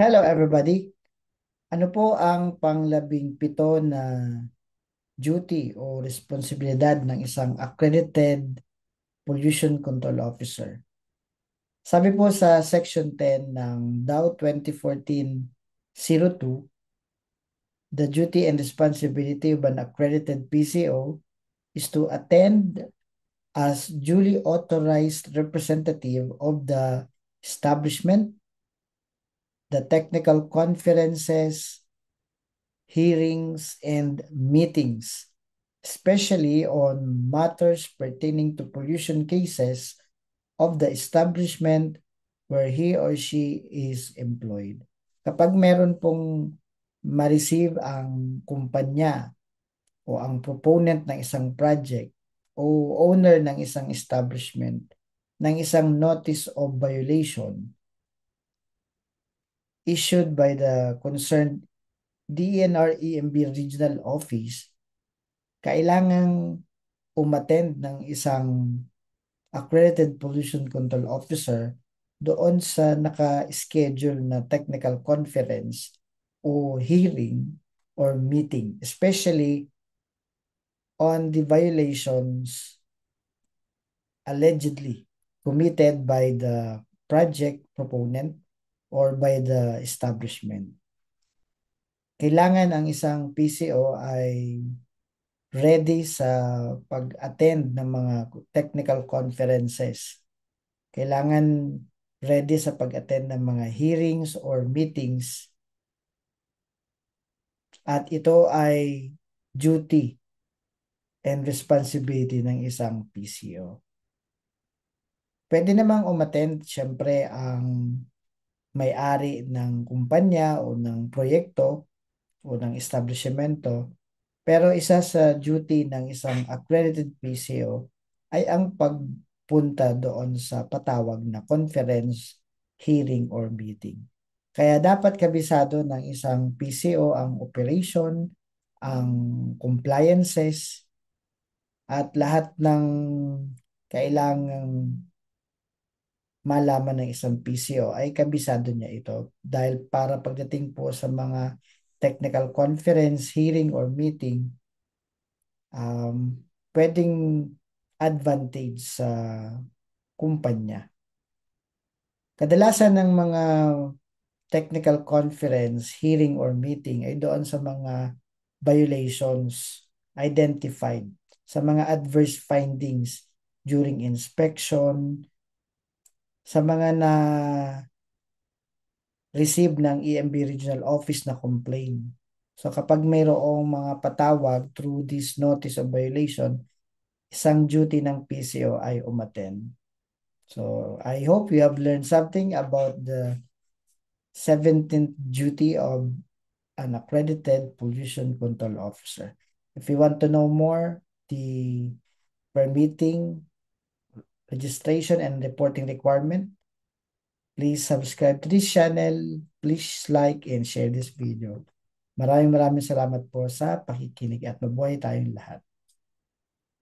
Hello everybody. Ano po ang panglabing-pito na duty o responsibilidad ng isang accredited pollution control officer? Sabi po sa Section 10 ng DAO 2014-02, the duty and responsibility of an accredited PCO is to attend as duly authorized representative of the establishment, the technical conferences, hearings, and meetings, especially on matters pertaining to pollution cases of the establishment where he or she is employed. Kapag meron pong ma-receive ang kumpanya o ang proponent ng isang project o owner ng isang establishment ng isang notice of violation issued by the concerned DENR EMB Regional Office, kailangang umattend ng isang accredited pollution control officer doon sa naka-schedule na technical conference o hearing or meeting, especially on the violations allegedly committed by the project proponent or by the establishment. Kailangan ang isang PCO ay ready sa pag-attend ng mga technical conferences. Kailangan ready sa pag-attend ng mga hearings or meetings, at ito ay duty and responsibility ng isang PCO. Pwede namang umattend syempre ang may-ari ng kumpanya o ng proyekto o ng establishmento. Pero isa sa duty ng isang accredited PCO ay ang pagpunta doon sa patawag na conference, hearing, or meeting. Kaya dapat kabisado ng isang PCO ang operation, ang compliances, at lahat ng kailangang malaman ng isang PCO ay kabisado niya ito. Dahil para pagdating po sa mga technical conference, hearing, or meeting, pwedeng advantage sa kumpanya. Kadalasan ng mga technical conference, hearing, or meeting ay doon sa mga violations identified, sa mga adverse findings during inspection, sa mga na receive ng EMB Regional Office na complaint. So kapag mayroong mga patawag through this notice of violation, isang duty ng PCO ay umattend. So I hope you have learned something about the 17th duty of an accredited pollution control officer. If you want to know more, the permitting, registration, and reporting requirement, please subscribe to this channel. Please like and share this video. Maraming salamat po sa pakikinig at mabuhay tayong lahat.